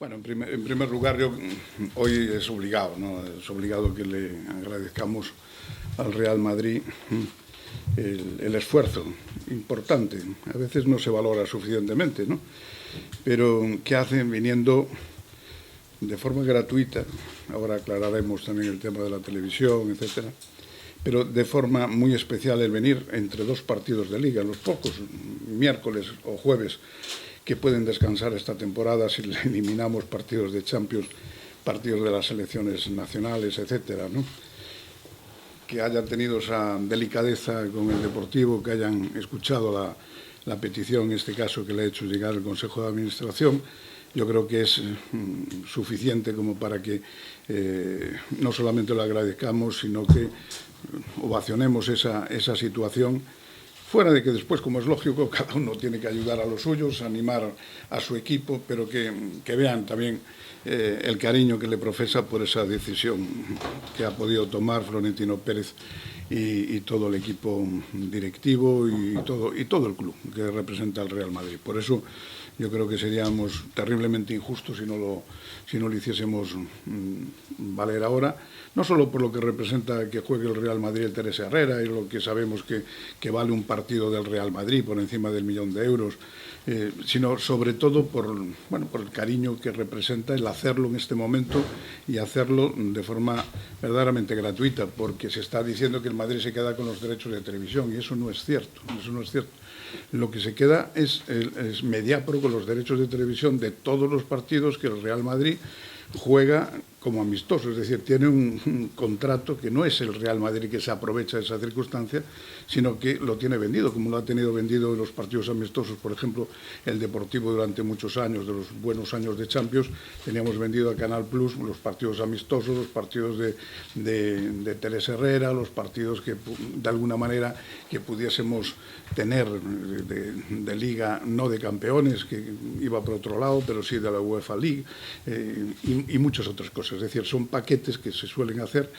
Bueno, en primer lugar, hoy es obligado, ¿no? Es obligado que le agradezcamos al Real Madrid el esfuerzo importante. A veces no se valora suficientemente, ¿no? Pero ¿qué hacen viniendo de forma gratuita? Ahora aclararemos también el tema de la televisión, etcétera. Pero de forma muy especial el venir entre dos partidos de Liga, los pocos miércoles o jueves que pueden descansar esta temporada si eliminamos partidos de Champions, partidos de las selecciones nacionales, etcétera, ¿no? Que hayan tenido esa delicadeza con el Deportivo, que hayan escuchado la petición, en este caso, que le ha hecho llegar el Consejo de Administración. Yo creo que es suficiente como para que no solamente lo agradezcamos, sino que ovacionemos esa situación, fuera de que después, como es lógico, cada uno tiene que ayudar a los suyos, animar a su equipo, pero que vean también el cariño que le profesa por esa decisión que ha podido tomar Florentino Pérez y todo el equipo directivo y todo el club que representa al Real Madrid. Por eso yo creo que seríamos terriblemente injustos si no lo hiciésemos valer ahora, no solo por lo que representa que juegue el Real Madrid el Teresa Herrera y lo que sabemos que vale un partido del Real Madrid por encima del 1.000.000 de euros, sino sobre todo por el cariño que representa el hacerlo en este momento y hacerlo de forma verdaderamente gratuita, porque se está diciendo que el Madrid se queda con los derechos de televisión y eso no es cierto, Lo que se queda es Mediapro con los derechos de televisión de todos los partidos que el Real Madrid juega como amistoso, es decir, tiene un contrato que no es el Real Madrid que se aprovecha de esa circunstancia, sino que lo tiene vendido, como lo ha tenido vendido en los partidos amistosos. Por ejemplo, el Deportivo durante muchos años, de los buenos años de Champions, teníamos vendido a Canal Plus los partidos amistosos, los partidos de Teresa Herrera, los partidos que de alguna manera que pudiésemos tener de Liga, no de campeones, que iba por otro lado, pero sí de la UEFA League, y muchas otras cosas. Es decir, son paquetes que se suelen hacer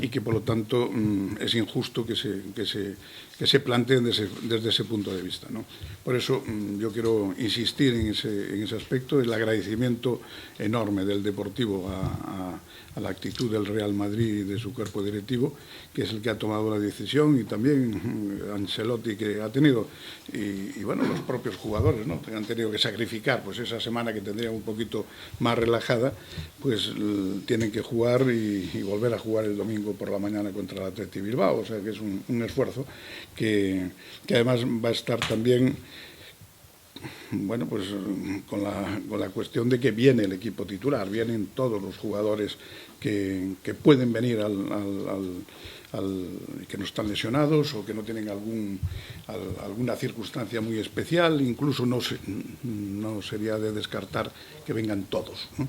y que, por lo tanto, es injusto que se planteen desde ese punto de vista, ¿no? Por eso yo quiero insistir en ese aspecto, el agradecimiento enorme del Deportivo a la actitud del Real Madrid y de su cuerpo directivo, que es el que ha tomado la decisión, y también Ancelotti, que ha tenido, y los propios jugadores, ¿no?, que han tenido que sacrificar pues esa semana que tendrían un poquito más relajada, pues tienen que jugar y volver a jugar el domingo por la mañana contra el Athletic Bilbao. O sea que es un esfuerzo que además va a estar también pues con la cuestión de que viene el equipo titular, vienen todos los jugadores que pueden venir que no están lesionados o que no tienen alguna circunstancia muy especial. Incluso no sería de descartar que vengan todos, ¿no?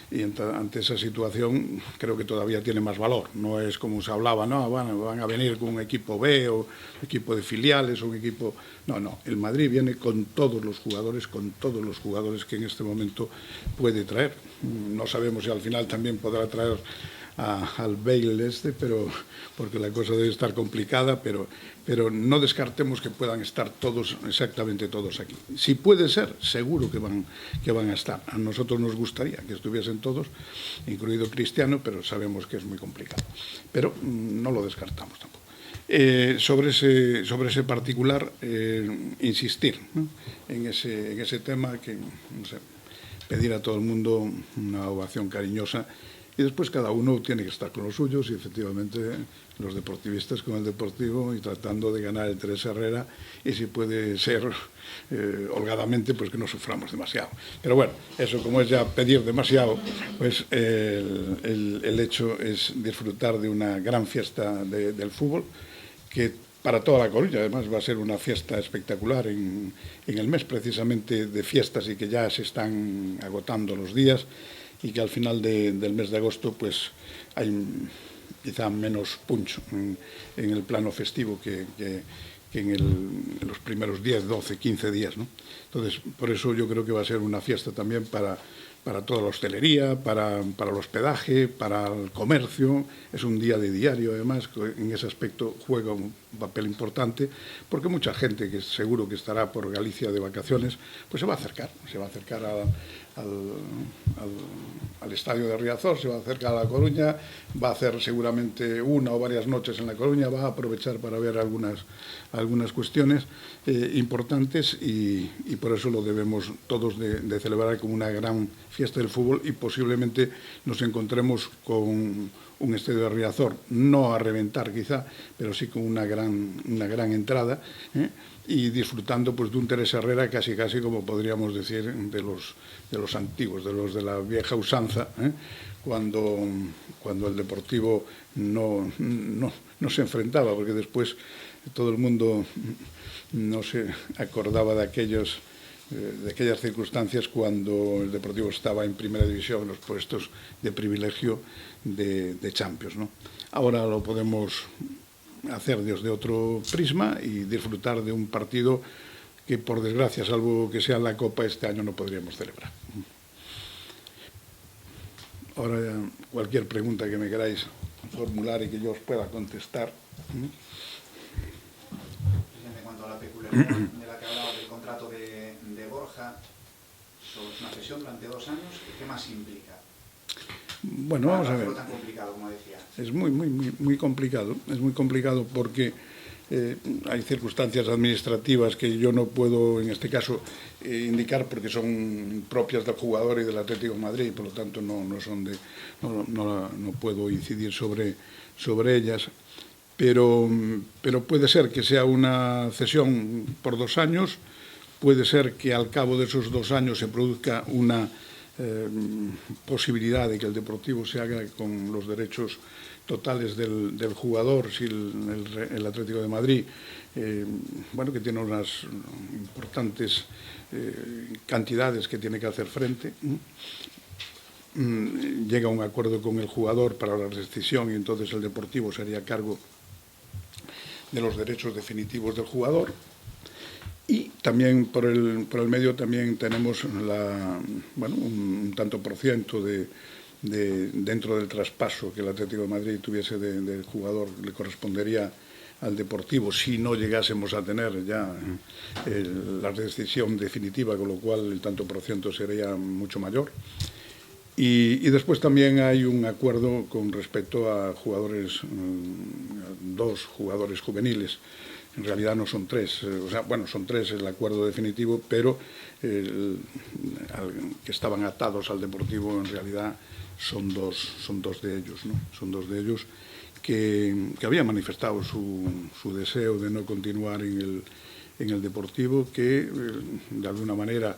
Y ante esa situación creo que todavía tiene más valor. No es como se hablaba, no, van a venir con un equipo B o equipo de filiales o un equipo... No, el Madrid viene con todos los jugadores que en este momento puede traer. No sabemos si al final también podrá traer al Bale pero porque la cosa debe estar complicada, pero no descartemos que puedan estar exactamente todos aquí. Si puede ser, seguro que van a estar. A nosotros nos gustaría que estuviesen todos, incluido Cristiano, pero sabemos que es muy complicado. Pero no lo descartamos tampoco. Sobre ese particular, insistir, ¿no?, en ese tema, que pedir a todo el mundo una ovación cariñosa, y después cada uno tiene que estar con los suyos, y efectivamente los deportivistas con el Deportivo, y tratando de ganar el Teresa Herrera, y si puede ser holgadamente, pues que no suframos demasiado. Pero bueno, eso, como es ya pedir demasiado, pues el hecho es disfrutar de una gran fiesta del fútbol, que para toda La Coruña además va a ser una fiesta espectacular en el mes precisamente de fiestas, y que ya se están agotando los días, y que al final del mes de agosto pues hay quizá menos punch en el plano festivo que en los primeros 10, 12, 15 días, ¿no? Entonces, por eso yo creo que va a ser una fiesta también para toda la hostelería, para el hospedaje, para el comercio. Es un día de diario, además, que en ese aspecto juega papel importante, porque mucha gente que seguro que estará por Galicia de vacaciones, pues se va a acercar al estadio de Riazor, se va a acercar a La Coruña, va a hacer seguramente una o varias noches en La Coruña, va a aprovechar para ver algunas cuestiones importantes y por eso lo debemos todos de celebrar como una gran fiesta del fútbol y posiblemente nos encontremos con un estadio de Riazor, no a reventar quizá, pero sí con una gran entrada, y disfrutando pues de un Teresa Herrera casi como podríamos decir de los antiguos, de los de la vieja usanza, cuando el Deportivo no se enfrentaba, porque después todo el mundo no se acordaba de aquellas circunstancias cuando el Deportivo estaba en primera división, en los puestos de privilegio de Champions, ¿no? Ahora lo podemos hacer desde otro prisma y disfrutar de un partido que, por desgracia, salvo que sea la Copa, este año no podríamos celebrar. Ahora, cualquier pregunta que me queráis formular y que yo os pueda contestar. En cuanto a la peculiaridad de la que hablaba del contrato de Borja, sobre una cesión durante 2 años, ¿qué más implica? Bueno, vamos a ver. No es tan complicado, como decía. Es muy complicado. Es muy complicado porque hay circunstancias administrativas que yo no puedo, en este caso, indicar porque son propias del jugador y del Atlético de Madrid, y por lo tanto no puedo incidir sobre ellas. Pero puede ser que sea una cesión por 2 años, puede ser que al cabo de esos 2 años se produzca una posibilidad de que el Deportivo se haga con los derechos totales del jugador, si el Atlético de Madrid, que tiene unas importantes cantidades que tiene que hacer frente, llega a un acuerdo con el jugador para la rescisión y entonces el Deportivo se haría cargo de los derechos definitivos del jugador. Y también por el medio también tenemos un tanto por ciento dentro del traspaso que el Atlético de Madrid tuviese del jugador, le correspondería al Deportivo si no llegásemos a tener ya la decisión definitiva, con lo cual el tanto por ciento sería mucho mayor. Y después también hay un acuerdo con respecto a jugadores, 2 jugadores juveniles. En realidad no son 3, son 3 el acuerdo definitivo, pero que estaban atados al Deportivo en realidad son dos de ellos, ¿no? Son 2 de ellos que habían manifestado su deseo de no continuar en el Deportivo, que de alguna manera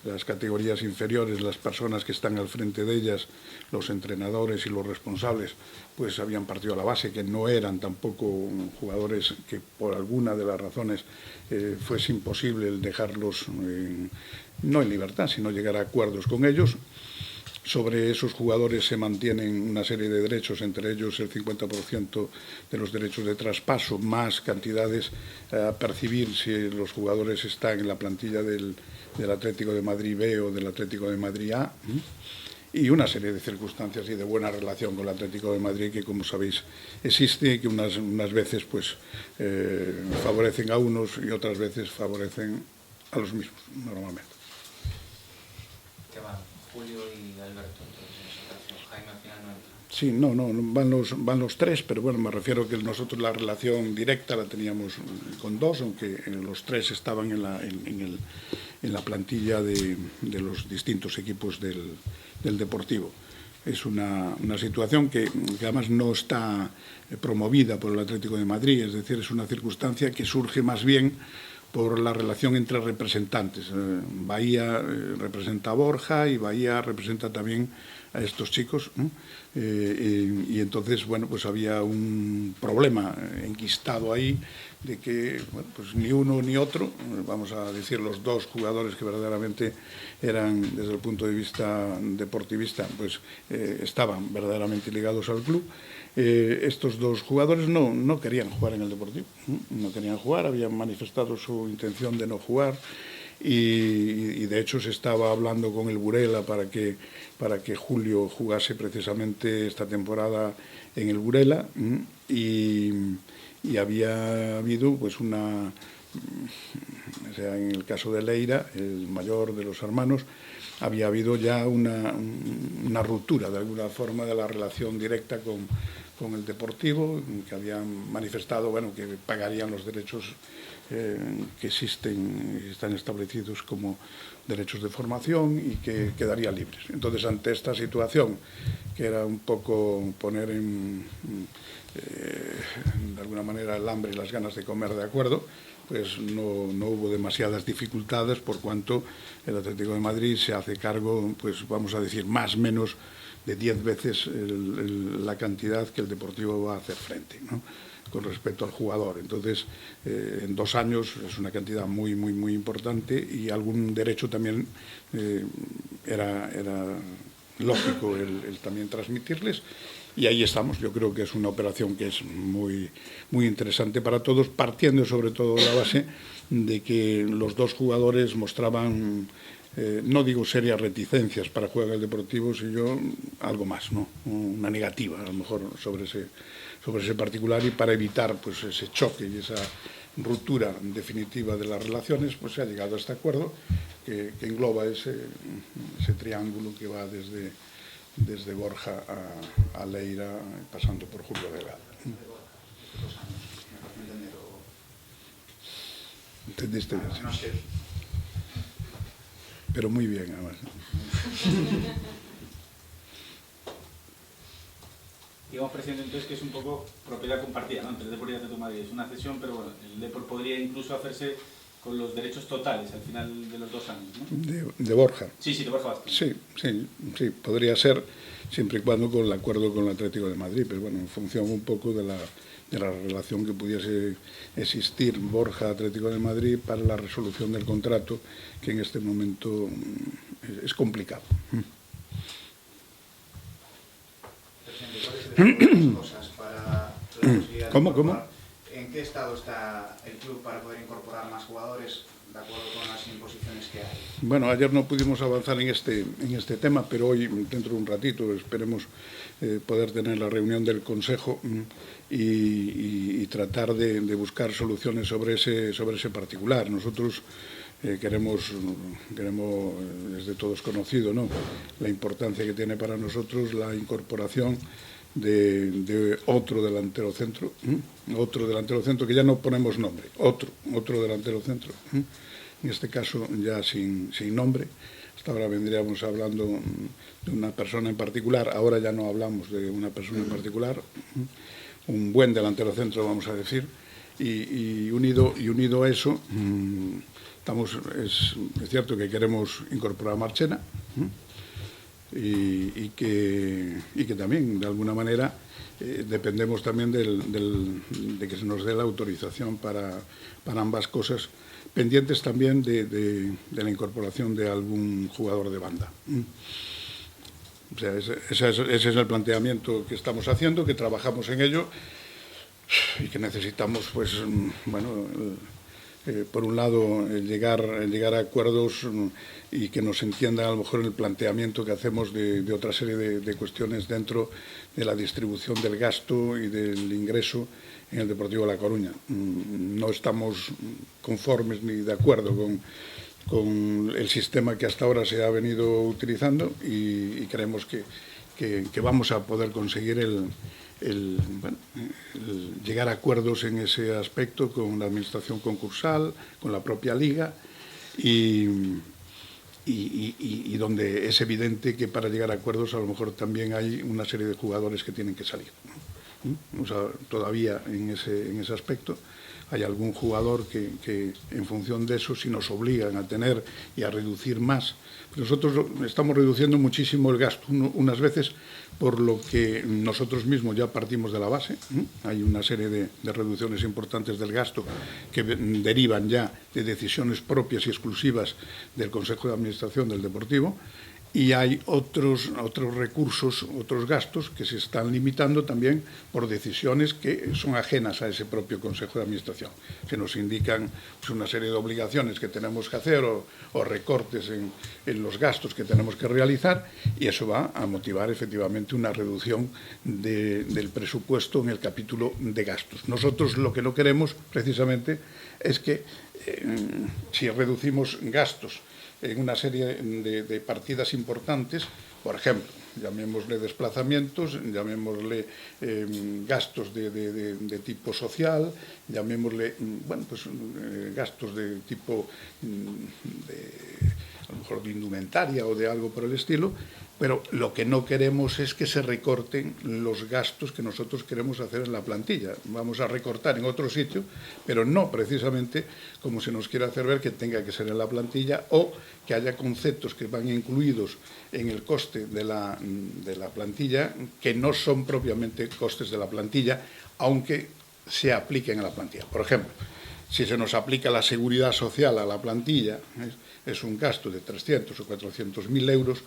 las categorías inferiores, las personas que están al frente de ellas, los entrenadores y los responsables, pues habían partido a la base, que no eran tampoco jugadores que por alguna de las razones fuese imposible el dejarlos, no en libertad, sino llegar a acuerdos con ellos. Sobre esos jugadores se mantienen una serie de derechos, entre ellos el 50% de los derechos de traspaso, más cantidades a percibir si los jugadores están en la plantilla del Atlético de Madrid B o del Atlético de Madrid A, y una serie de circunstancias y de buena relación con el Atlético de Madrid que, como sabéis, existe y que unas veces pues favorecen a unos y otras veces favorecen a los mismos, normalmente. ¿Qué van? Julio y Alberto, entonces en esa ocasión. Jaime al final no entra. Sí, no, van los 3, pero bueno, me refiero que nosotros la relación directa la teníamos con 2, aunque los 3 estaban en la plantilla de los distintos equipos del Deportivo. Es una situación que además no está promovida por el Atlético de Madrid, es decir, es una circunstancia que surge más bien por la relación entre representantes. Bahía representa a Borja y Bahía representa también a estos chicos, y entonces, pues había un problema enquistado ahí de que pues ni uno ni otro, vamos a decir los 2 jugadores que verdaderamente eran, desde el punto de vista deportivista, pues estaban verdaderamente ligados al club. Estos 2 jugadores no querían jugar en el Deportivo, no querían jugar, habían manifestado su intención de no jugar y de hecho se estaba hablando con el Burela para que Julio jugase precisamente esta temporada en el Burela, y había habido pues o sea, en el caso de Leira, el mayor de los hermanos, había habido ya una ruptura de alguna forma de la relación directa con el Deportivo, que habían manifestado que pagarían los derechos que existen y están establecidos como derechos de formación y que quedarían libres. Entonces, ante esta situación, que era un poco poner de alguna manera el hambre y las ganas de comer de acuerdo, pues no hubo demasiadas dificultades, por cuanto el Atlético de Madrid se hace cargo, pues vamos a decir, más o menos de 10 veces la cantidad que el Deportivo va a hacer frente, ¿no?, con respecto al jugador. Entonces, en 2 años es una cantidad muy, muy, muy importante, y algún derecho también era lógico el también transmitirles. Y ahí estamos. Yo creo que es una operación que es muy, muy interesante para todos, partiendo sobre todo de la base de que los 2 jugadores mostraban, no digo serias reticencias para jugar al Deportivo, sino algo más, ¿no?, una negativa a lo mejor sobre ese particular, y para evitar pues ese choque y esa ruptura definitiva de las relaciones, pues se ha llegado a este acuerdo que engloba ese triángulo que va desde Borja a Leira, pasando por Julio Delgado. ¿Entendiste bien? No sé. Pero muy bien, además. Digamos, presidente, entonces, que es un poco propiedad compartida, ¿no?, entre el Depor y Atlético de Madrid. Es una cesión, pero bueno, el Depor podría incluso hacerse con los derechos totales al final de los 2 años, ¿no? De Borja. Sí, de Borja Vázquez. Sí, podría ser, siempre y cuando con el acuerdo con el Atlético de Madrid, pero bueno, en función un poco de la relación que pudiese existir Borja-Atlético de Madrid para la resolución del contrato, que en este momento es complicado. Presidente, ¿cuáles serían las cosas para la posibilidad de ¿Cómo? incorporar? ¿En qué estado está el club para poder incorporar más jugadores de acuerdo con las imposiciones que hay? Bueno, ayer no pudimos avanzar en este tema, pero hoy, dentro de un ratito, esperemos poder tener la reunión del Consejo y tratar de buscar soluciones sobre ese particular. Nosotros queremos, es de todos conocido, ¿no?, la importancia que tiene para nosotros la incorporación de otro delantero centro que ya no ponemos nombre, otro delantero centro, en este caso ya sin nombre. Hasta ahora vendríamos hablando de una persona en particular, ahora ya no hablamos de una persona en particular, un buen delantero centro, vamos a decir, y unido a eso, es cierto que queremos incorporar a Marchena, y que también, de alguna manera, dependemos también de que se nos dé la autorización para ambas cosas, pendientes también de la incorporación de algún jugador de banda. O sea, ese es el planteamiento que estamos haciendo, que trabajamos en ello y que necesitamos, pues, bueno, por un lado, llegar a acuerdos y que nos entiendan a lo mejor el planteamiento que hacemos de otra serie de cuestiones dentro de la distribución del gasto y del ingreso en el Deportivo La Coruña. No estamos conformes ni de acuerdo con el sistema que hasta ahora se ha venido utilizando y creemos que vamos a poder conseguir llegar a acuerdos en ese aspecto con la administración concursal, con la propia liga y donde es evidente que para llegar a acuerdos a lo mejor también hay una serie de jugadores que tienen que salir, ¿no? O sea, todavía en ese aspecto hay algún jugador que en función de eso, si nos obligan a tener y a reducir más, nosotros estamos reduciendo muchísimo el gasto, unas veces por lo que nosotros mismos ya partimos de la base. Hay una serie de reducciones importantes del gasto que derivan ya de decisiones propias y exclusivas del Consejo de Administración del Deportivo, y hay otros recursos, otros gastos que se están limitando también por decisiones que son ajenas a ese propio Consejo de Administración. Se nos indican pues, una serie de obligaciones que tenemos que hacer o recortes en los gastos que tenemos que realizar, y eso va a motivar efectivamente una reducción del presupuesto en el capítulo de gastos. Nosotros lo que no queremos precisamente es que si reducimos gastos en una serie de partidas importantes, por ejemplo, llamémosle desplazamientos, llamémosle gastos de tipo social, llamémosle gastos de tipo a lo mejor de indumentaria o de algo por el estilo, pero lo que no queremos es que se recorten los gastos que nosotros queremos hacer en la plantilla. Vamos a recortar en otro sitio, pero no precisamente como se nos quiere hacer ver que tenga que ser en la plantilla, o que haya conceptos que van incluidos en el coste de la plantilla que no son propiamente costes de la plantilla, aunque se apliquen a la plantilla. Por ejemplo, si se nos aplica la seguridad social a la plantilla, es un gasto de 300 o 400.000 euros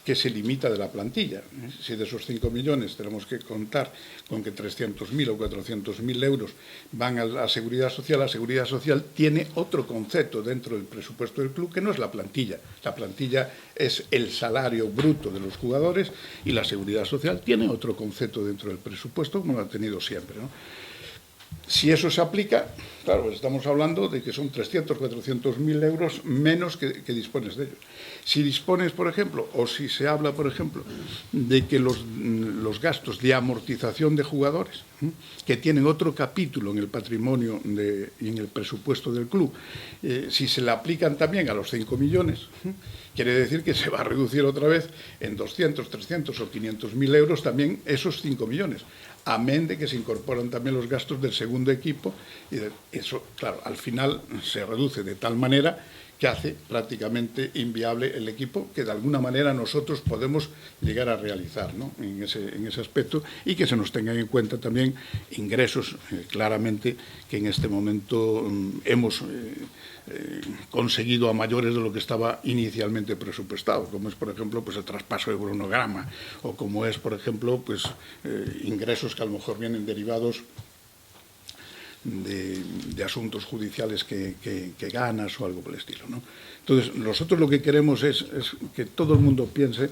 que se limita de la plantilla. Si de esos 5 millones tenemos que contar con que 300.000 o 400.000 euros van a la seguridad social tiene otro concepto dentro del presupuesto del club que no es la plantilla. La plantilla es el salario bruto de los jugadores, y la seguridad social tiene otro concepto dentro del presupuesto, como lo ha tenido siempre, ¿no? Si eso se aplica, claro, pues estamos hablando de que son 300, 400.000 euros menos que dispones de ellos. Si dispones, por ejemplo, o si se habla, por ejemplo, de que los gastos de amortización de jugadores, que tienen otro capítulo en el patrimonio y en el presupuesto del club, si se le aplican también a los 5 millones, quiere decir que se va a reducir otra vez en 200, 300 o 500.000 euros también esos 5 millones. Amén de que se incorporan también los gastos del segundo equipo, y eso, claro, al final se reduce de tal manera que hace prácticamente inviable el equipo que de alguna manera nosotros podemos llegar a realizar, ¿no? en ese aspecto, y que se nos tengan en cuenta también ingresos claramente que en este momento hemos conseguido a mayores de lo que estaba inicialmente presupuestado, como es, por ejemplo, pues el traspaso de Bruno Grama, o como es, por ejemplo, pues ingresos que a lo mejor vienen derivados de asuntos judiciales que ganas o algo por el estilo, ¿no? Entonces, nosotros lo que queremos es que todo el mundo piense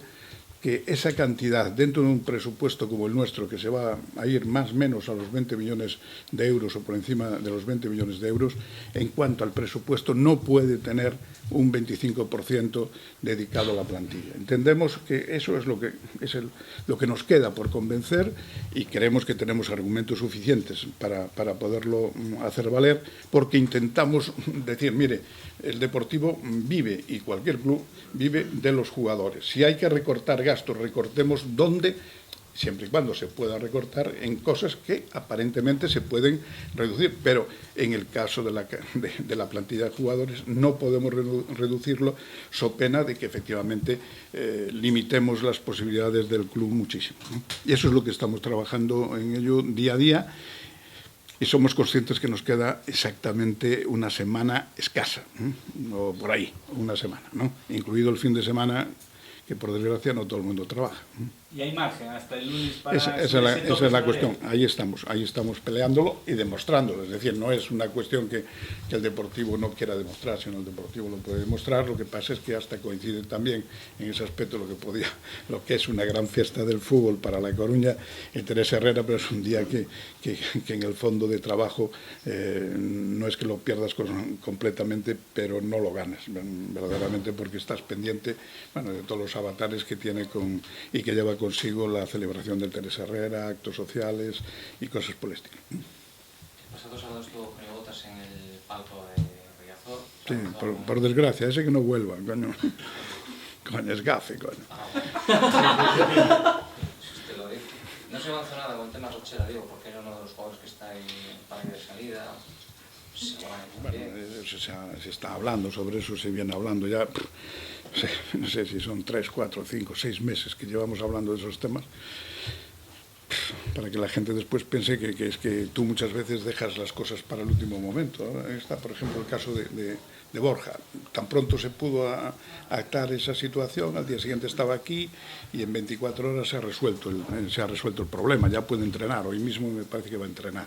que esa cantidad dentro de un presupuesto como el nuestro, que se va a ir más o menos a los 20 millones de euros o por encima de los 20 millones de euros, en cuanto al presupuesto no puede tener un 25% dedicado a la plantilla. Entendemos que eso es lo que nos queda por convencer, y creemos que tenemos argumentos suficientes para poderlo hacer valer, porque intentamos decir, mire, el Deportivo vive, y cualquier club vive, de los jugadores. Si hay que recortar gastos, recortemos donde, siempre y cuando se pueda recortar en cosas que aparentemente se pueden reducir, pero en el caso de la plantilla de jugadores no podemos reducirlo, so pena de que efectivamente limitemos las posibilidades del club muchísimo, ¿no? Y eso es lo que estamos trabajando en ello día a día, y somos conscientes que nos queda exactamente una semana escasa, o por ahí, una semana, ¿no? Incluido el fin de semana, que por desgracia no todo el mundo trabaja. Y hay margen hasta el lunes para... Esa es la cuestión. Ahí estamos peleándolo y demostrándolo. Es decir, no es una cuestión que el Deportivo no quiera demostrar, sino el Deportivo lo puede demostrar. Lo que pasa es que hasta coincide también en ese aspecto lo que es una gran fiesta del fútbol para La Coruña, el Teresa Herrera, pero es un día que en el fondo de trabajo no es que lo pierdas completamente, pero no lo ganas verdaderamente, porque estás pendiente, bueno, de todos los avatares que tiene y que lleva consigo la celebración del Teresa Herrera, actos sociales y cosas por el estilo. El pasado sábado estuvo Julio Botas en el palco de Riazor. Sí, por desgracia, ese que no vuelva, coño. Coño, es gafe, coño. Usted lo dice. No se avanza nada con el tema Rochela, digo, porque era uno de los jugadores que está en parque de salida. Se está hablando sobre eso, se viene hablando ya, no sé si son 3, 4, 5, 6 meses que llevamos hablando de esos temas. para que la gente después piense que es que tú muchas veces dejas las cosas para el último momento. Ahora está, por ejemplo, el caso de Borja. Tan pronto se pudo actar esa situación, al día siguiente estaba aquí y en 24 horas se ha resuelto el problema, ya puede entrenar, hoy mismo me parece que va a entrenar.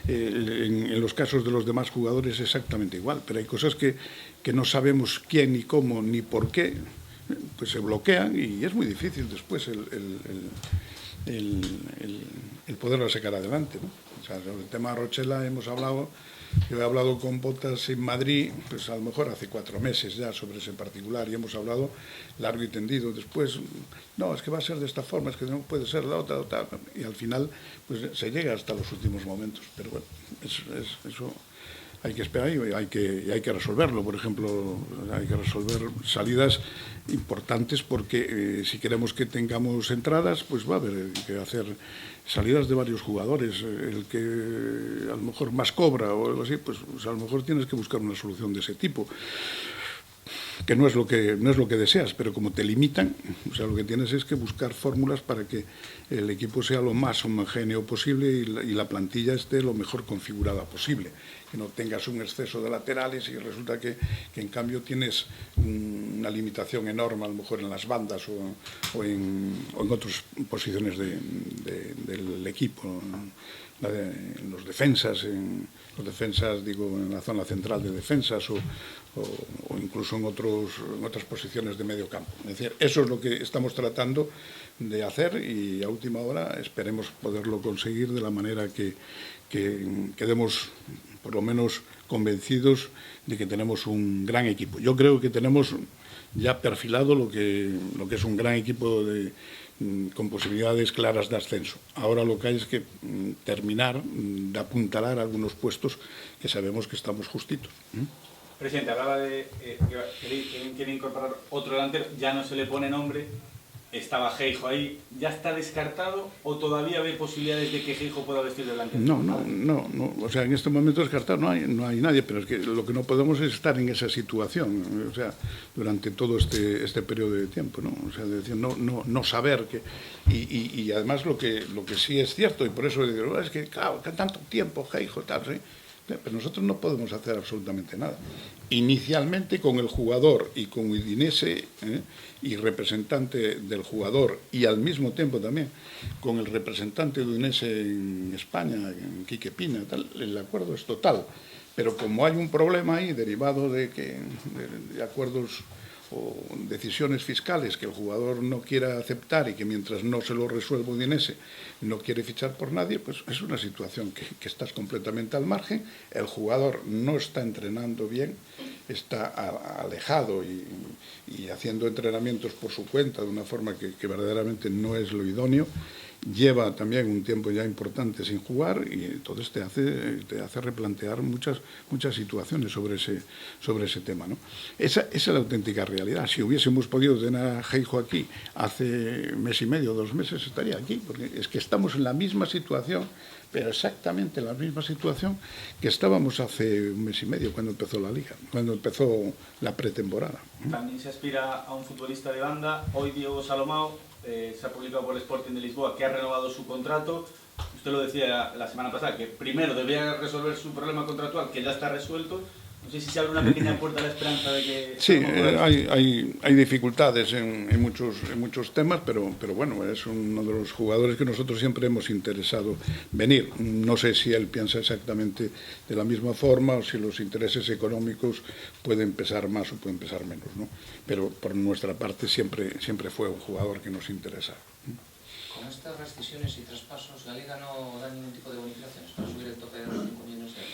En los casos de los demás jugadores exactamente igual, pero hay cosas que no sabemos quién, ni cómo, ni por qué, pues se bloquean y es muy difícil después el poderlo sacar adelante, ¿no? O sea, sobre el tema Rochela yo he hablado con Botas en Madrid, pues a lo mejor hace 4 meses ya sobre ese particular, y hemos hablado largo y tendido. Después, no, es que va a ser de esta forma, es que no puede ser la otra, y al final pues se llega hasta los últimos momentos. Pero bueno, eso hay que esperar y hay que resolverlo. Por ejemplo, hay que resolver salidas importantes porque si queremos que tengamos entradas, pues va a haber que hacer salidas de varios jugadores. El que a lo mejor más cobra o algo así, pues a lo mejor tienes que buscar una solución de ese tipo, que no es lo que deseas, pero como te limitan, o sea, lo que tienes es que buscar fórmulas para que el equipo sea lo más homogéneo posible y la plantilla esté lo mejor configurada posible, que no tengas un exceso de laterales y resulta que en cambio tienes una limitación enorme a lo mejor en las bandas o en otras posiciones del equipo, en los defensas, digo, en la zona central de defensas o incluso en otras posiciones de medio campo. Es decir, eso es lo que estamos tratando de hacer y a última hora esperemos poderlo conseguir de la manera que quedemos por lo menos convencidos de que tenemos un gran equipo. Yo creo que tenemos ya perfilado lo que es un gran equipo con posibilidades claras de ascenso. Ahora lo que hay es que terminar de apuntalar algunos puestos que sabemos que estamos justitos. Presidente, hablaba de que quiere incorporar otro delantero, ya no se le pone nombre, estaba Geijo ahí, ¿ya está descartado o todavía hay posibilidades de que Geijo pueda vestir de delantero? No, o sea, en este momento descartado no hay nadie, pero es que lo que no podemos es estar en esa situación, o sea, durante todo este periodo de tiempo, ¿no? O sea, decir, no saber que... Y además lo que sí es cierto, y por eso digo, es que, claro, que tanto tiempo Geijo, tal, ¿sí? Pero nosotros no podemos hacer absolutamente nada. Inicialmente con el jugador y con Udinese y representante del jugador y al mismo tiempo también con el representante de Udinese en España, en Quique Pina, tal, el acuerdo es total. Pero como hay un problema ahí derivado de acuerdos o decisiones fiscales que el jugador no quiera aceptar y que mientras no se lo resuelva Udinese no quiere fichar por nadie, pues es una situación que estás completamente al margen, el jugador no está entrenando bien, está alejado y haciendo entrenamientos por su cuenta de una forma que verdaderamente no es lo idóneo, lleva también un tiempo ya importante sin jugar y entonces te hace replantear muchas situaciones sobre ese tema, ¿no? Esa es la auténtica realidad. Si hubiésemos podido tener a Geijo aquí hace mes y medio, 2 meses, estaría aquí, porque es que estamos en la misma situación, pero exactamente en la misma situación que estábamos hace un mes y medio cuando empezó la Liga, cuando empezó la pretemporada. También se aspira a un futbolista de banda. Hoy Diego Salomao se ha publicado por el Sporting de Lisboa que ha renovado su contrato. Usted lo decía la semana pasada, que primero debía resolver su problema contractual, que ya está resuelto. No sé si se abre una pequeña puerta a la esperanza de que... Sí, hay dificultades en muchos temas, pero bueno, es uno de los jugadores que nosotros siempre hemos interesado venir. No sé si él piensa exactamente de la misma forma o si los intereses económicos pueden pesar más o pueden pesar menos, ¿no? Pero por nuestra parte siempre fue un jugador que nos interesa. Con estas rescisiones y traspasos, ¿la Liga no da ningún tipo de bonificaciones para subir el tope de los 5 millones de euros?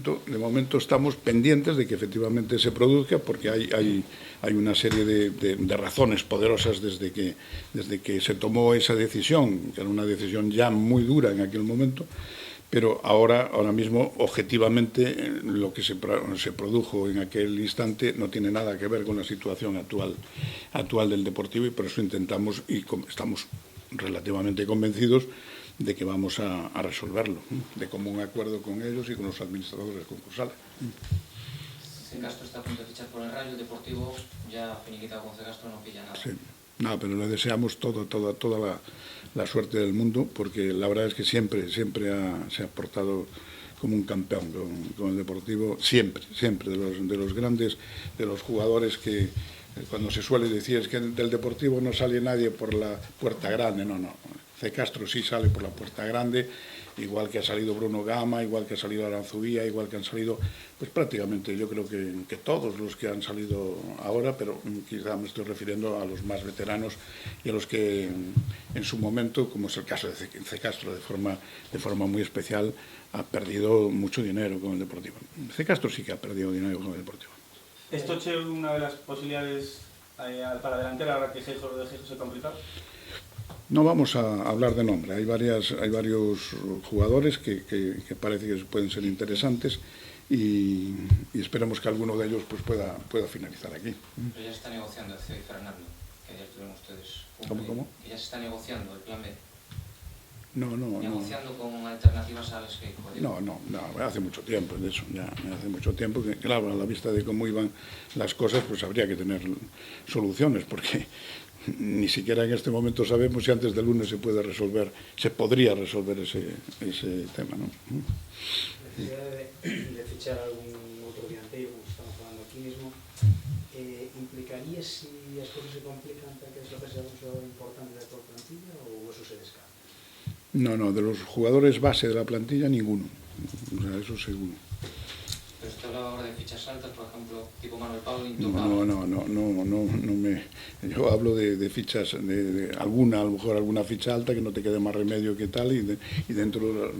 No. De momento estamos pendientes de que efectivamente se produzca, porque hay una serie de razones poderosas desde que se tomó esa decisión, que era una decisión ya muy dura en aquel momento, pero ahora mismo, objetivamente, lo que se produjo en aquel instante no tiene nada que ver con la situación actual del Deportivo, y por eso intentamos y estamos relativamente convencidos de que vamos a resolverlo, de común acuerdo con ellos y con los administradores concursales. Si Castro está a punto de fichar por el Rayo, el Deportivo ya finiquitado con Castro no pilla nada. Sí. No, pero le deseamos toda la suerte del mundo, porque la verdad es que siempre se ha portado como un campeón con el Deportivo, siempre, de los grandes, de los jugadores que cuando se suele decir es que del Deportivo no sale nadie por la puerta grande, no. C. Castro sí sale por la puerta grande, igual que ha salido Bruno Gama, igual que ha salido Aranzubía, igual que han salido, pues prácticamente yo creo que todos los que han salido ahora, pero quizá me estoy refiriendo a los más veteranos y a los que en su momento, como es el caso de C. Castro, de forma muy especial, ha perdido mucho dinero con el Deportivo. C. Castro sí que ha perdido dinero con el Deportivo. ¿Esto es una de las posibilidades para delantera ahora que Geijo se ha complicado? No vamos a hablar de nombre, hay varios jugadores que parece que pueden ser interesantes y esperemos que alguno de ellos pues pueda finalizar aquí. Pero ya se está negociando Ezio y Fernando, que ayer tuvieron ustedes ¿Cómo? Que ya se está negociando el plan B. No. Negociando con alternativas a Alex Geijo. No, hace mucho tiempo de eso, ya hace mucho tiempo que, claro, a la vista de cómo iban las cosas, pues habría que tener soluciones, porque ni siquiera en este momento sabemos si antes del lunes se podría resolver ese tema, ¿no? La necesidad de fichar algún otro delantero, como estamos hablando aquí mismo, ¿implicaría si las cosas se complican que es lo que sea un jugador importante de la plantilla o eso se descarta? No, de los jugadores base de la plantilla, ninguno. O sea, eso seguro. Pero usted hablaba ahora de fichas altas, por ejemplo, tipo Manuel Pablo. Yo hablo de fichas, de alguna, a lo mejor alguna ficha alta que no te quede más remedio que tal y dentro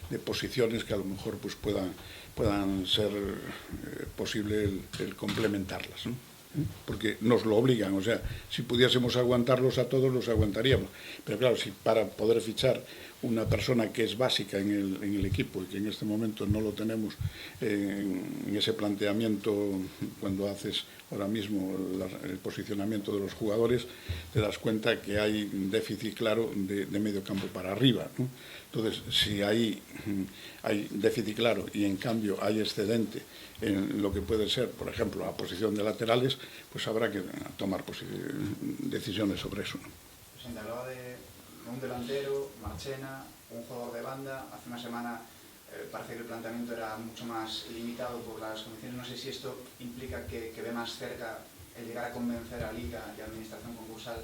de posiciones que a lo mejor pues puedan ser posible el complementarlas, ¿no? Porque nos lo obligan, o sea, si pudiésemos aguantarlos a todos, los aguantaríamos. Pero claro, si para poder fichar una persona que es básica en el equipo y que en este momento no lo tenemos en ese planteamiento, cuando haces ahora mismo el posicionamiento de los jugadores, te das cuenta que hay un déficit claro de medio campo para arriba, ¿no? Entonces, si hay déficit claro y en cambio hay excedente en lo que puede ser, por ejemplo, la posición de laterales, pues habrá que tomar decisiones sobre eso, ¿no? Presidente, hablaba de un delantero, Marchena, un jugador de banda. Hace una semana parece que el planteamiento era mucho más limitado por las condiciones. No sé si esto implica que ve más cerca el llegar a convencer a Liga y a Administración Concursal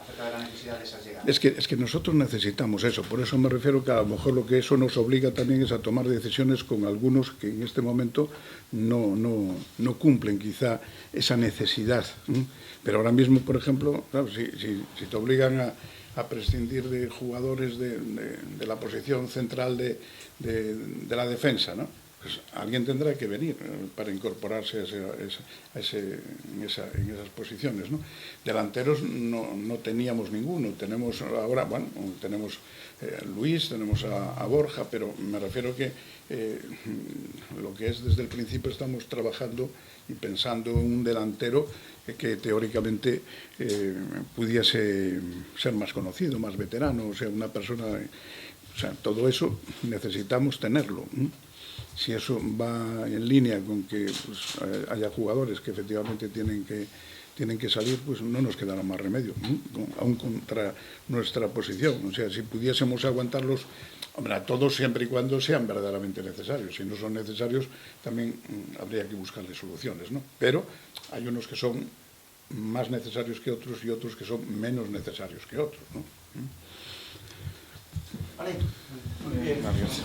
acerca de la necesidad de esas llegadas. Es que nosotros necesitamos eso, por eso me refiero que a lo mejor lo que eso nos obliga también es a tomar decisiones con algunos que en este momento no cumplen quizá esa necesidad, ¿no? Pero ahora mismo, por ejemplo, claro, si te obligan a prescindir de jugadores de la posición central de la defensa, ¿no? Pues alguien tendrá que venir para incorporarse en esas posiciones, ¿no? Delanteros no teníamos ninguno, tenemos ahora, bueno, tenemos Luis, tenemos a Borja, pero me refiero que lo que es desde el principio estamos trabajando y pensando en un delantero que teóricamente pudiese ser más conocido, más veterano, o sea, una persona, o sea, todo eso necesitamos tenerlo, ¿no? Si eso va en línea con que pues, haya jugadores que efectivamente tienen que salir, pues no nos quedará más remedio, ¿no? Aún contra nuestra posición. O sea, si pudiésemos aguantarlos, hombre, a todos siempre y cuando sean verdaderamente necesarios. Si no son necesarios, también habría que buscarles soluciones, ¿no? Pero hay unos que son más necesarios que otros y otros que son menos necesarios que otros, ¿no? Vale. Muy bien. Gracias.